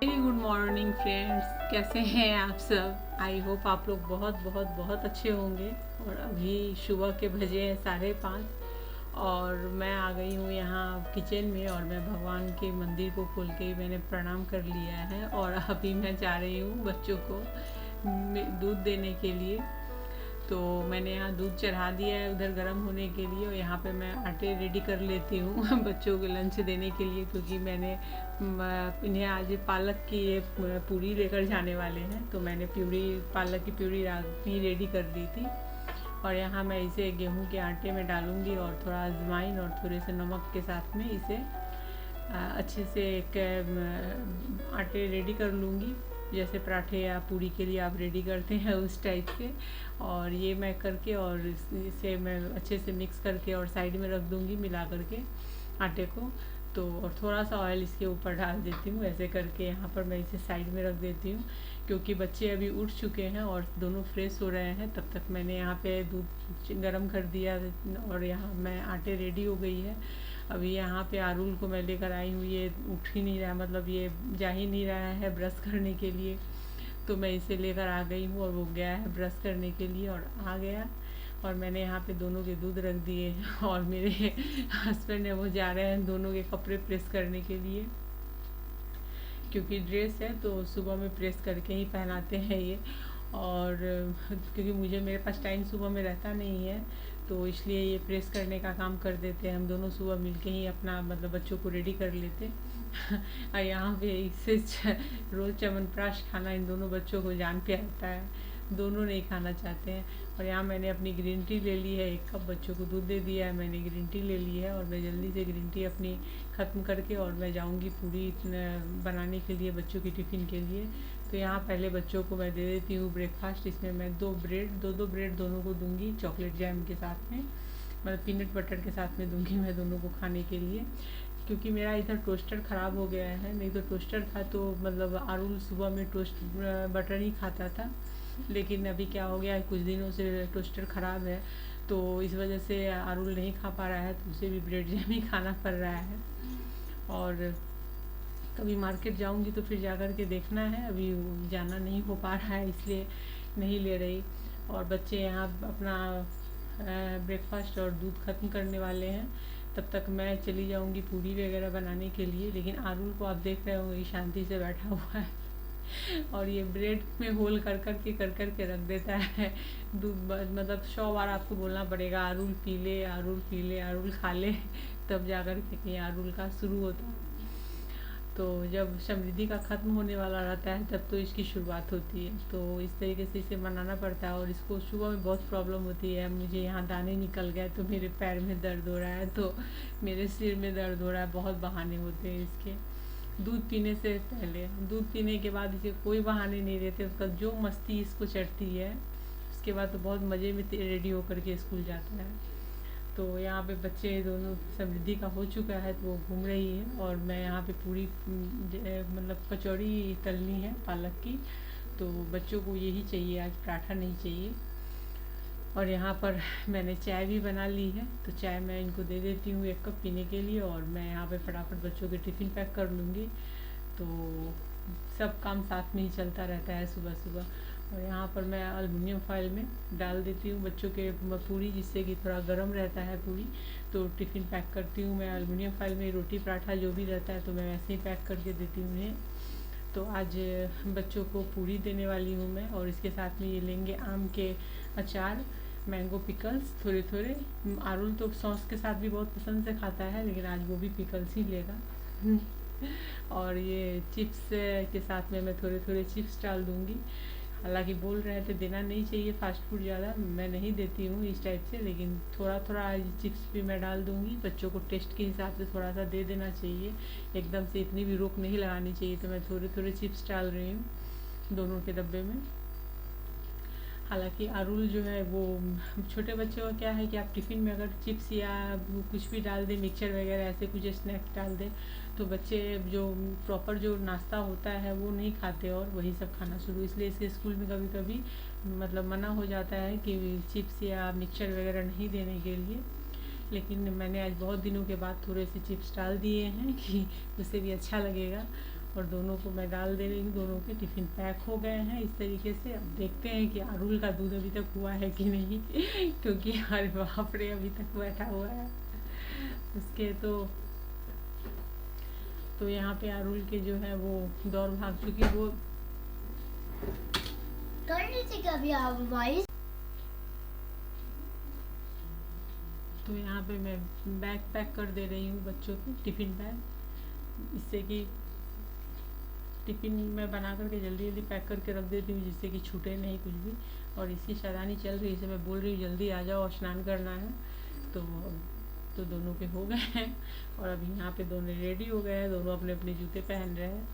Very good morning friends, कैसे हैं आप सब। आई होप आप लोग बहुत बहुत बहुत अच्छे होंगे। और अभी सुबह के बजे हैं 5:30 और मैं आ गई हूँ यहाँ किचन में और मैं भगवान के मंदिर को खोल के मैंने प्रणाम कर लिया है। और अभी मैं जा रही हूँ बच्चों को दूध देने के लिए। तो मैंने यहाँ दूध चढ़ा दिया है उधर गर्म होने के लिए और यहाँ पे मैं आटे रेडी कर लेती हूँ बच्चों को लंच देने के लिए, क्योंकि मैंने इन्हें आज पालक की ये पूरी लेकर जाने वाले हैं। तो मैंने पालक की प्यूरी रात में रेडी कर दी थी। और यहाँ मैं इसे गेहूं के आटे में डालूँगी और थोड़ा अजवाइन और थोड़े से नमक के साथ में इसे अच्छे से एक आटे रेडी कर लूँगी, जैसे पराठे या पूरी के लिए आप रेडी करते हैं उस टाइप के। और ये मैं करके और इसे मैं अच्छे से मिक्स करके और साइड में रख दूँगी मिला करके आटे को। तो और थोड़ा सा ऑयल इसके ऊपर डाल देती हूँ, ऐसे करके यहाँ पर मैं इसे साइड में रख देती हूँ, क्योंकि बच्चे अभी उठ चुके हैं और दोनों फ्रेश हो रहे हैं। तब तक मैंने यहाँ पे दूध गर्म कर दिया और यहाँ मैं आटे रेडी हो गई है। अभी यहाँ पे आरुल को मैं लेकर आई हूँ, ये उठ ही नहीं रहा, मतलब ये जा ही नहीं रहा है ब्रश करने के लिए। तो मैं इसे लेकर आ गई हूँ और वो गया है ब्रश करने के लिए और आ गया। और मैंने यहाँ पे दोनों के दूध रख दिए और मेरे हस्बैंड है वो जा रहे हैं दोनों के कपड़े प्रेस करने के लिए, क्योंकि ड्रेस है तो सुबह में प्रेस करके ही पहनाते हैं ये। और क्योंकि मेरे पास टाइम सुबह में रहता नहीं है, तो इसलिए ये प्रेस करने का काम कर देते हैं। हम दोनों सुबह मिलके ही अपना मतलब बच्चों को रेडी कर लेते और यहाँ पे इससे रोज़ च्यवनप्राश खाना इन दोनों बच्चों को जान पे आता है, दोनों नहीं खाना चाहते हैं। और यहाँ मैंने अपनी ग्रीन टी ले ली है, 1 कप बच्चों को दूध दे दिया है, मैंने ग्रीन टी ले ली है और मैं जल्दी से ग्रीन टी अपनी ख़त्म करके और मैं जाऊँगी पूरी बनाने के लिए बच्चों की टिफ़िन के लिए। तो यहाँ पहले बच्चों को मैं दे देती हूँ ब्रेकफास्ट। इसमें मैं 2 ब्रेड दोनों को दूँगी चॉकलेट जैम के साथ में, मतलब पीनट बटर के साथ में दूँगी मैं दोनों को खाने के लिए। क्योंकि मेरा इधर टोस्टर ख़राब हो गया है, नहीं तो टोस्टर था तो मतलब आरुल सुबह में टोस्ट बटर ही खाता था। लेकिन अभी क्या हो गया है, कुछ दिनों से टोस्टर ख़राब है, तो इस वजह से आरुल नहीं खा पा रहा है, तो उसे भी ब्रेड जैम ही खाना पड़ रहा है। और कभी मार्केट जाऊंगी तो फिर जा कर के देखना है, अभी जाना नहीं हो पा रहा है इसलिए नहीं ले रही। और बच्चे यहाँ अपना ब्रेकफास्ट और दूध ख़त्म करने वाले हैं, तब तक मैं चली जाऊंगी पूरी वगैरह बनाने के लिए। लेकिन आरुल को आप देख रहे होंगे शांति से बैठा हुआ है और ये ब्रेड में होल कर कर के रख देता है दूध। मतलब 100 बार आपको बोलना पड़ेगा आरुल पी ले, आरुल पी ले, आरुल खा ले, तब जा कर के कहीं आरुल का शुरू होता है। तो जब समृद्धि का ख़त्म होने वाला रहता है तब तो इसकी शुरुआत होती है, तो इस तरीके से इसे मनाना पड़ता है। और इसको सुबह में बहुत प्रॉब्लम होती है, मुझे यहाँ दाने निकल गए तो मेरे पैर में दर्द हो रहा है, तो मेरे सिर में दर्द हो रहा है, बहुत बहाने होते हैं इसके। दूध पीने से पहले, दूध पीने के बाद इसे कोई बहाने नहीं रहते, उसका जो मस्ती इसको चढ़ती है उसके बाद तो बहुत मज़े में रेडी होकर के स्कूल जाता है। तो यहाँ पे बच्चे दोनों, समृद्धि का हो चुका है तो वो घूम रही है और मैं यहाँ पे पूरी मतलब कचौड़ी तलनी है पालक की, तो बच्चों को यही चाहिए, आज पराठा नहीं चाहिए। और यहाँ पर मैंने चाय भी बना ली है, तो चाय मैं इनको दे देती हूँ 1 कप पीने के लिए और मैं यहाँ पे फटाफट बच्चों के टिफ़िन पैक कर लूँगी। तो सब काम साथ में ही चलता रहता है सुबह सुबह। और यहाँ पर मैं एल्युमिनियम फॉइल में डाल देती हूँ बच्चों के पूरी, जिससे कि थोड़ा गर्म रहता है पूरी। तो टिफ़िन पैक करती हूँ मैं एल्युमिनियम फॉइल में, रोटी पराठा जो भी रहता है तो मैं वैसे ही पैक करके देती हूँ उन्हें। तो आज बच्चों को पूरी देने वाली हूँ मैं और इसके साथ में ये लेंगे आम के अचार, मैंगो पिकल्स थोड़े थोड़े। आरुल तो सॉस के साथ भी बहुत पसंद से खाता है, लेकिन आज वो भी पिकल्स ही लेगा और ये चिप्स के साथ में मैं थोड़े थोड़े चिप्स डाल दूँगी। हालांकि बोल रहे थे देना नहीं चाहिए फास्ट फूड ज़्यादा, मैं नहीं देती हूँ इस टाइप से, लेकिन थोड़ा थोड़ा चिप्स भी मैं डाल दूँगी। बच्चों को टेस्ट के हिसाब से थोड़ा सा दे देना चाहिए, एकदम से इतनी भी रोक नहीं लगानी चाहिए। तो मैं थोड़े थोड़े चिप्स डाल रही हूँ दोनों के डब्बे में। हालांकि अरुल जो है वो, छोटे बच्चे का क्या है कि आप टिफ़िन में अगर चिप्स या कुछ भी डाल दें, मिक्सचर वगैरह ऐसे कुछ स्नैक्स डाल दें, तो बच्चे जो प्रॉपर जो नाश्ता होता है वो नहीं खाते और वही सब खाना शुरू। इसलिए इसके स्कूल में कभी कभी मतलब मना हो जाता है कि चिप्स या मिक्सचर वगैरह नहीं देने के लिए। लेकिन मैंने आज बहुत दिनों के बाद थोड़े से चिप्स डाल दिए हैं कि उसे भी अच्छा लगेगा। और दोनों को मैं डाल दे रही हूँ। दोनों के टिफ़िन पैक हो गए हैं इस तरीके से। अब देखते हैं कि अरुल का दूध अभी तक हुआ है कि नहीं क्योंकि अरे बाप रे अभी तक बैठा हुआ है उसके। तो यहाँ पे अरुल के जो है वो दौड़ भाग चुकी। वो कर ली थी कभी आप वॉइस। तो यहाँ पे मैं बैग पैक कर दे रही हूँ बच्चों के टिफ़िन बैग, इससे कि टिफ़िन मैं बना करके जल्दी जल्दी पैक करके रख देती हूँ जिससे कि छूटे नहीं कुछ भी। और इसकी शैतानी चल रही है, इसे मैं बोल रही हूँ जल्दी आ जाओ और स्नान करना है। तो दोनों के हो गए हैं और अभी यहाँ पे दोनों रेडी हो गए हैं, दोनों अपने अपने जूते पहन रहे हैं।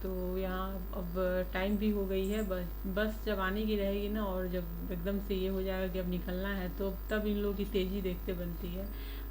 तो यहाँ अब टाइम भी हो गई है, बस जब आने की रहेगी ना और जब एकदम से ये हो जाएगा कि अब निकलना है तो तब इन लोगों की तेज़ी देखते बनती है।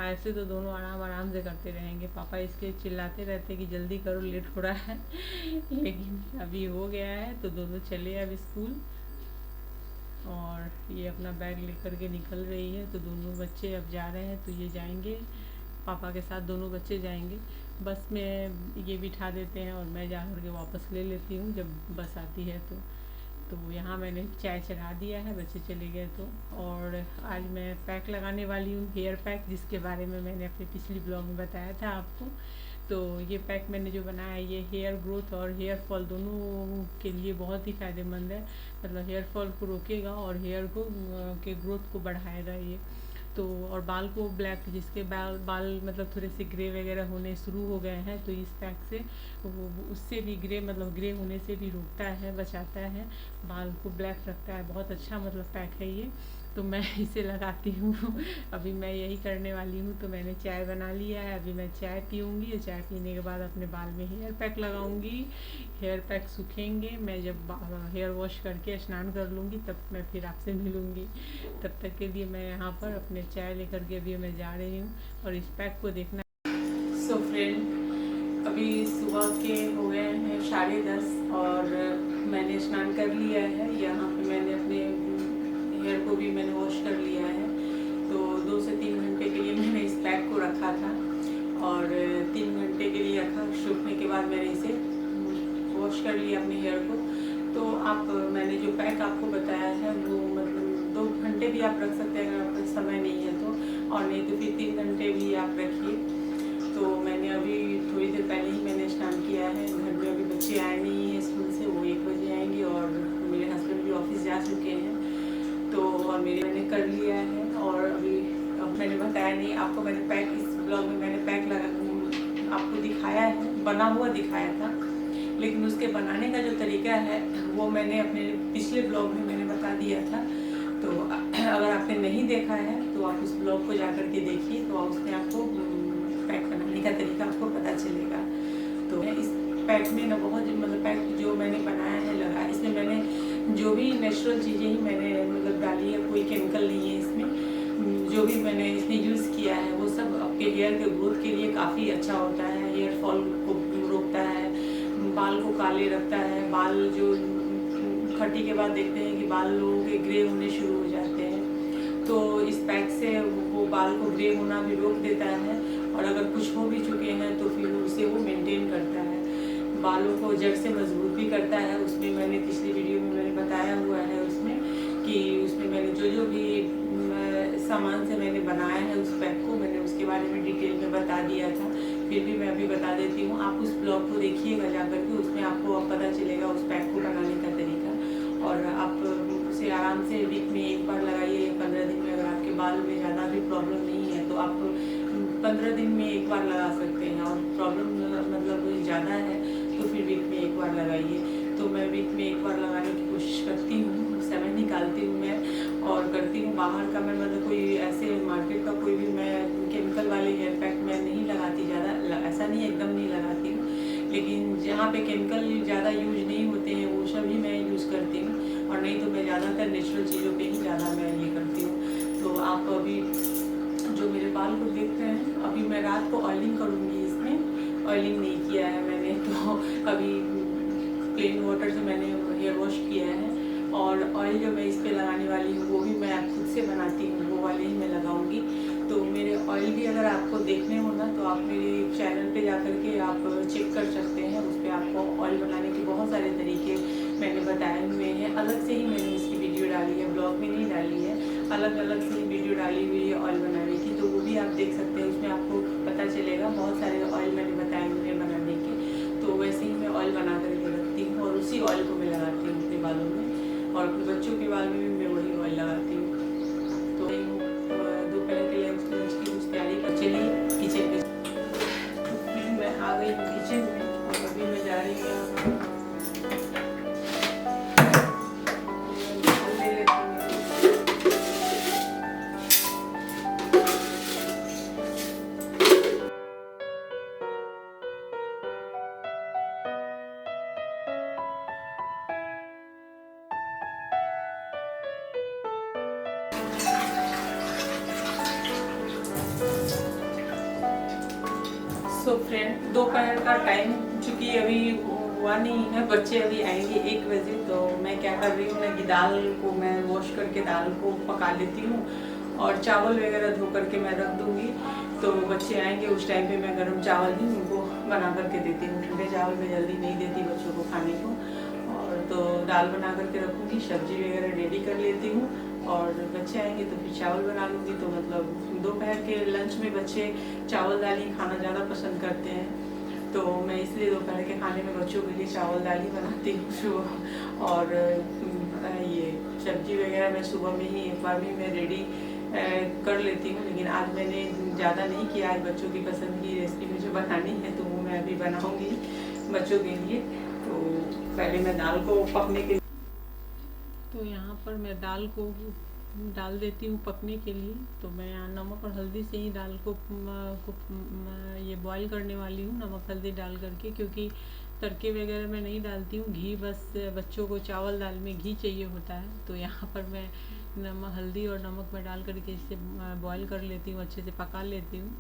ऐसे तो दोनों आराम आराम से करते रहेंगे, पापा इसके चिल्लाते रहते कि जल्दी करो लेट हो रहा है लेकिन अभी हो गया है तो दोनों चले अब स्कूल। और ये अपना बैग लेकर के निकल रही है। तो दोनों बच्चे अब जा रहे हैं, तो ये जाएंगे पापा के साथ, दोनों बच्चे जाएंगे। बस में ये बिठा देते हैं और मैं जा कर के वापस ले लेती हूँ जब बस आती है तो यहाँ मैंने चाय चढ़ा दिया है, बच्चे चले गए तो। और आज मैं पैक लगाने वाली हूँ, हेयर पैक, जिसके बारे में मैंने अपने पिछली ब्लॉग में बताया था आपको। तो ये पैक मैंने जो बनाया है ये हेयर ग्रोथ और हेयर फॉल दोनों के लिए बहुत ही फ़ायदेमंद है। मतलब हेयर फॉल को रोकेगा और हेयर को के ग्रोथ को बढ़ाएगा ये। तो और बाल को ब्लैक, जिसके बाल मतलब थोड़े से ग्रे वगैरह होने शुरू हो गए हैं, तो इस पैक से वो उससे भी ग्रे मतलब ग्रे होने से भी रोकता है, बचाता है, बाल को ब्लैक रखता है। बहुत अच्छा मतलब पैक है ये। तो मैं इसे लगाती हूँ अभी मैं यही करने वाली हूँ। तो मैंने चाय बना लिया है, अभी मैं चाय पीऊँगी और चाय पीने के बाद अपने बाल में हेयर पैक लगाऊँगी। हेयर पैक सूखेंगे, मैं जब हेयर वॉश करके स्नान कर लूँगी तब मैं फिर आपसे मिलूँगी। तब तक के लिए मैं यहाँ पर अपने चाय लेकर के अभी मैं जा रही हूँ और इस पैक को देखना। सो फ्रेंड, अभी सुबह के हो गए हैं 10:30 और मैंने स्नान कर लिया है। यहाँ पे मैंने अपने हेयर को भी मैंने वॉश कर लिया है। तो 2 से 3 घंटे के लिए मैंने इस पैक को रखा था और 3 घंटे के लिए रखा। सूखने के बाद मैंने इसे वॉश कर लिया अपने हेयर को। तो मैंने जो पैक आपको बताया है वो मतलब 2 घंटे भी आप रख सकते हैं अगर आपका समय नहीं है तो, और नहीं तो फिर 3 घंटे भी आप रखिए। तो मैंने अभी थोड़ी देर पहले ही मैंने स्नान किया है। घर में अभी बच्चे आए नहीं हैं स्कूल से, वो 1 बजे आएंगे और मेरे हस्बैंड भी ऑफिस जा चुके हैं। तो और मैंने कर लिया है और अभी मैंने बताया नहीं आपको, मैंने पैक इस ब्लॉग में मैंने पैक लगा आपको दिखाया है, बना हुआ दिखाया था, लेकिन उसके बनाने का जो तरीका है वो मैंने अपने पिछले ब्लॉग में मैंने बता दिया था। तो अगर आपने नहीं देखा है तो आप उस ब्लॉग को जा कर के देखिए, तो उसमें आपको पैक बनाने का तरीका आपको पता चलेगा। तो इस पैक में ना बहुत मतलब पैक जो मैंने बनाया है लगा, इसमें मैंने जो भी नेचुरल चीज़ें ही मैंने मतलब डाली है, कोई केमिकल नहीं है इसमें। जो भी मैंने इसमें यूज़ किया है वो सब आपके हेयर के ग्रोथ के लिए काफ़ी अच्छा होता है। हेयर फॉल को रोकता है, बाल को काले रखता है। बाल जो 30 के बाद देखते हैं कि बाल लोगों के ग्रे होने शुरू हो जाते हैं, तो इस पैक से वो बाल को ग्रे होना भी रोक देता है। और अगर कुछ हो भी चुके हैं तो फिर उसे वो मेंटेन करता है, बालों को जड़ से मजबूत भी करता है। उसमें मैंने पिछली वीडियो में मैंने बताया हुआ है उसमें कि उसमें मैंने जो भी सामान से मैंने बनाया है उस पैक को, मैंने उसके बारे में डिटेल में बता दिया था। फिर भी मैं अभी बता देती हूँ, आप उस ब्लॉग को देखिएगा जा करके, उसमें आपको पता चलेगा उस पैक को बनाने का तरीका। और आप उसे आराम से वीक में 1 बार लगाइए या 15 दिन में। अगर आपके बाल में ज़्यादा भी प्रॉब्लम नहीं है तो आप 15 दिन में 1 बार लगा सकते हैं, और प्रॉब्लम मतलब ज़्यादा है तो फिर वीक में 1 बार लगाइए। तो मैं वीक में 1 बार लगाने की कोशिश करती हूँ, समय निकालती हूँ मैं और करती हूँ। बाहर का मैं मतलब कोई ऐसे मार्केट का कोई भी मैं केमिकल वाले हेयर पैक मैं नहीं लगाती ज़्यादा, ऐसा नहीं एकदम नहीं लगाती हूँ, लेकिन जहाँ पे केमिकल ज़्यादा यूज नहीं होते हैं वो सब ही मैं यूज़ करती हूँ, और नहीं तो मैं ज़्यादातर नेचुरल चीज़ों पे ही ज़्यादा मैं ये करती हूँ। तो आप अभी जो मेरे बाल को देखते हैं, अभी मैं रात को ऑयलिंग करूँगी, इसमें ऑयलिंग नहीं किया है मैंने, तो अभी प्लेन वाटर से मैंने हेयर वॉश किया है। और ऑयल जो मैं इस पर लगाने वाली हूँ वो भी मैं खुद से बनाती हूँ, वो वाले ही मैं लगाऊंगी। तो मेरे ऑयल भी अगर आपको देखने हो ना तो आप मेरे चैनल पे जा कर के आप चेक कर सकते हैं। उस पर आपको ऑयल बनाने के बहुत सारे तरीके मैंने बताए हुए हैं। अलग से ही मैंने इसकी वीडियो डाली है, ब्लॉग में नहीं डाली है, अलग अलग से ही वीडियो डाली हुई है ऑयल बनाने की, तो वो भी आप देख सकते हैं। उसमें आपको पता चलेगा बहुत सारे ऑयल मैंने बताए हुए हैं बनाने के। तो वैसे ही मैं ऑयल बना करके रखती हूँ और उसी ऑयल को मैं लगाती हूँ अपने बालों में, और अपने बच्चों के बाल में भी मैं वही ऑयल लगाती हूँ। तो दोपहर के लंच की कुछ तैयारी कर चलिए किचन में। तो फिर मैं आ गई हूँ किचन में और अभी मैं जा रही हूँ सो फ्रेंड, दोपहर का टाइम चूँकि अभी हुआ नहीं है, बच्चे अभी आएंगे 1 बजे, तो मैं क्या कर रही हूँ ना कि दाल को मैं वॉश करके दाल को पका लेती हूँ और चावल वगैरह धो करके मैं रख दूँगी। तो बच्चे आएंगे उस टाइम पे मैं गर्म चावल ही उनको बना करके देती हूँ। ठंडे चावल मैं जल्दी नहीं देती बच्चों को खाने को। और तो दाल बना करके रखूँगी, सब्जी वगैरह रेडी कर लेती हूँ और बच्चे आएंगे तो फिर चावल बना लूँगी। तो मतलब दोपहर के लंच में बच्चे चावल दाल ही खाना ज़्यादा पसंद करते हैं, तो मैं इसलिए दोपहर के खाने में बच्चों के लिए चावल दाल ही बनाती हूँ सुबह। और ये सब्जी वगैरह मैं सुबह में ही एक बार भी मैं रेडी कर लेती हूँ। लेकिन आज मैंने ज़्यादा नहीं किया, आज बच्चों की पसंद की रेसिपी मुझे बनानी है तो वो मैं अभी बनाऊँगी बच्चों के लिए। तो पहले मैं दाल को पकने के, तो यहाँ पर मैं दाल को डाल देती हूँ पकने के लिए। तो मैं यहाँ नमक और हल्दी से ही दाल को ये बॉईल करने वाली हूँ, नमक हल्दी डाल करके, क्योंकि तड़के वगैरह मैं नहीं डालती हूँ। घी बस बच्चों को चावल दाल में घी चाहिए होता है। तो यहाँ पर मैं नमक हल्दी और नमक में डाल करके इसे बॉईल कर लेती हूँ, अच्छे से पका लेती हूँ।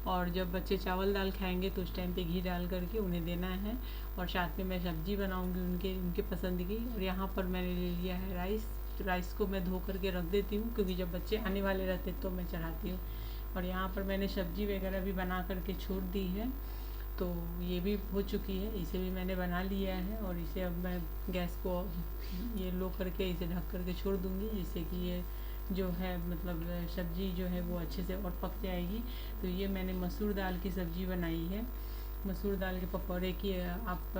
और जब बच्चे चावल दाल खाएंगे तो उस टाइम पे घी डाल करके उन्हें देना है। और साथ में मैं सब्जी बनाऊंगी उनके पसंद की। और यहाँ पर मैंने ले लिया है राइस, तो राइस को मैं धो करके रख देती हूँ, क्योंकि जब बच्चे आने वाले रहते तो मैं चढ़ाती हूँ। और यहाँ पर मैंने सब्जी वगैरह भी बना करके छोड़ दी है, तो ये भी हो चुकी है, इसे भी मैंने बना लिया है। और इसे अब मैं गैस को ये लो करके इसे ढक करके छोड़ दूँगी, जिससे कि ये जो है मतलब सब्ज़ी जो है वो अच्छे से और पक जाएगी। तो ये मैंने मसूर दाल की सब्ज़ी बनाई है, मसूर दाल के पकौड़े की। आप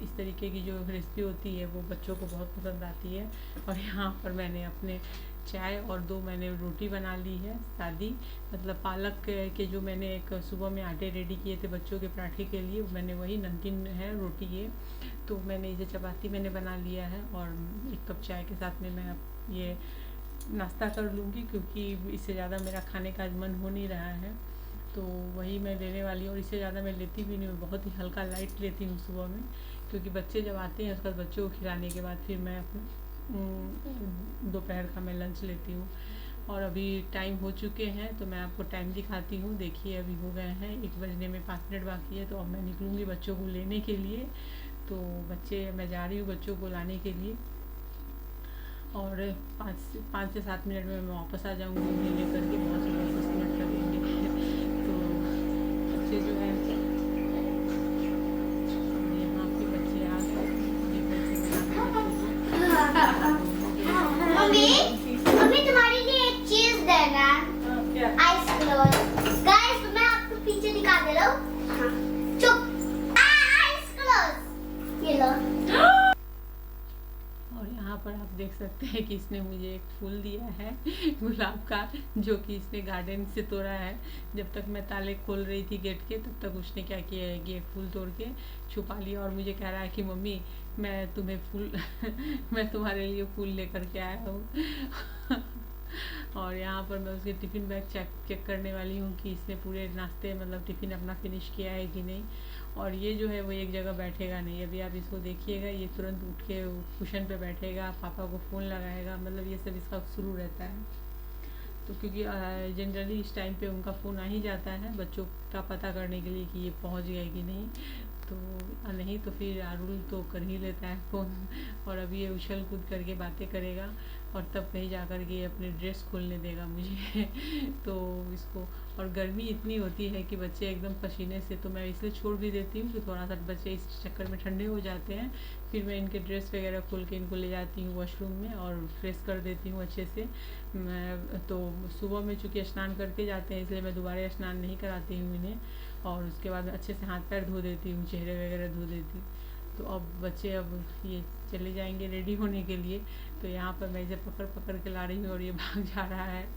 इस तरीके की जो रेसिपी होती है वो बच्चों को बहुत पसंद आती है। और यहाँ पर मैंने अपने चाय और 2 मैंने रोटी बना ली है सादी, मतलब पालक के जो मैंने एक सुबह में आटे रेडी किए थे बच्चों के पराठे के लिए, मैंने वही नमकीन है रोटी ये। तो मैंने इसे चपाती मैंने बना लिया है और 1 कप चाय के साथ में मैं ये नाश्ता कर लूँगी, क्योंकि इससे ज़्यादा मेरा खाने का मन हो नहीं रहा है। तो वही मैं लेने वाली हूँ, और इससे ज़्यादा मैं लेती भी नहीं हूँ, बहुत ही हल्का लाइट लेती हूँ सुबह में, क्योंकि बच्चे जब आते हैं उसके बाद बच्चों को खिलाने के बाद फिर मैं दोपहर का मैं लंच लेती हूँ। और अभी टाइम हो चुके हैं तो मैं आपको टाइम दिखाती हूँ। देखिए अभी हो गए हैं 1 बजने में 5 मिनट बाकी है। तो अब मैं निकलूँगी बच्चों को लेने के लिए। तो मैं जा रही हूँ बच्चों को लाने के लिए, और 5 से 7 मिनट में मैं वापस आ जाऊँगी उन्हें लेकर के। बहुत से 10 मिनट लगेंगे। तो बच्चे जो है यहाँ पे बच्चे आ गए। मम्मी मम्मी तुम्हारे लिए एक चीज देना, आइस क्लोज। गाइस मैं आपको पीछे दिखा दे रहा हूँ, चुप। आइस क्लोज, ये लो। और यहाँ पर आप देख सकते हैं कि इसने मुझे एक फूल दिया है गुलाब का, जो कि इसने गार्डन से तोड़ा है। जब तक मैं ताले खोल रही थी गेट के, तब तक उसने क्या किया है कि एक फूल तोड़ के छुपा लिया, और मुझे कह रहा है कि मम्मी मैं तुम्हें फूल मैं तुम्हारे लिए फूल लेकर के आया हूँ और यहाँ पर मैं उसके टिफ़िन बैग चेक करने वाली हूँ कि इसने पूरे नाश्ते मतलब टिफ़िन अपना फिनिश किया है कि नहीं। और ये जो है वो एक जगह बैठेगा नहीं। अभी आप इसको देखिएगा, ये तुरंत उठ के कुशन पे बैठेगा, पापा को फ़ोन लगाएगा, मतलब ये सब इसका शुरू रहता है। तो क्योंकि जनरली इस टाइम पे उनका फ़ोन आ ही जाता है बच्चों का पता करने के लिए कि ये पहुँच गए कि नहीं। तो नहीं तो फिर आरुल तो कर ही लेता है फ़ोन, और अभी ये उछल कूद करके बातें करेगा और तब कहीं जा कर के अपनी ड्रेस खोलने देगा मुझे तो इसको, और गर्मी इतनी होती है कि बच्चे एकदम पसीने से, तो मैं इसलिए छोड़ भी देती हूँ कि थोड़ा सा बच्चे इस चक्कर में ठंडे हो जाते हैं। फिर मैं इनके ड्रेस वगैरह खोल के इनको ले जाती हूँ वॉशरूम में और फ्रेश कर देती हूँ अच्छे से। मैं तो सुबह में चूँकि स्नान करके जाते हैं इसलिए मैं दोबारा स्नान नहीं कराती हूँ इन्हें, और उसके बाद अच्छे से हाथ पैर धो देती हूँ, चेहरे वगैरह धो देती हूँ। तो अब बच्चे अब ये चले जाएंगे रेडी होने के लिए, तो यहाँ पर मैं इसे पकड़ पकड़ के ला रही हूँ और ये भाग जा रहा है,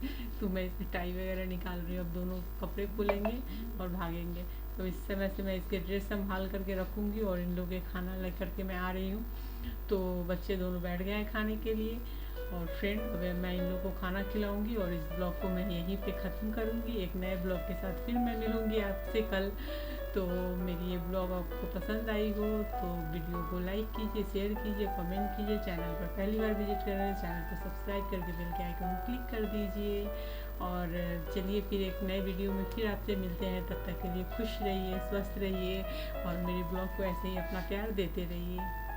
तो मैं इसकी टाई वगैरह निकाल रही हूँ। अब दोनों कपड़े खोलेंगे और भागेंगे, तो इस समय से मैं इसके ड्रेस संभाल करके रखूँगी और इन लोगों के खाना ले करके मैं आ रही हूँ। तो बच्चे दोनों बैठ गए हैं खाने के लिए, और फ्रेंड अब मैं इन लोगों को खाना खिलाऊंगी और इस ब्लॉग को मैं यहीं पे ख़त्म करूँगी। एक नए ब्लॉग के साथ फिर मैं मिलूँगी आपसे कल। तो मेरी ये ब्लॉग आपको पसंद आई हो तो वीडियो को लाइक कीजिए, शेयर कीजिए, कमेंट कीजिए। चैनल पर पहली बार विजिट कर रहे हैं चैनल को सब्सक्राइब करके बेल के आइकन को क्लिक कर दीजिए। और चलिए फिर एक नए वीडियो में फिर आपसे मिलते हैं, तब तक के लिए खुश रहिए, स्वस्थ रहिए और मेरे ब्लॉग को ऐसे ही अपना प्यार देते रहिए।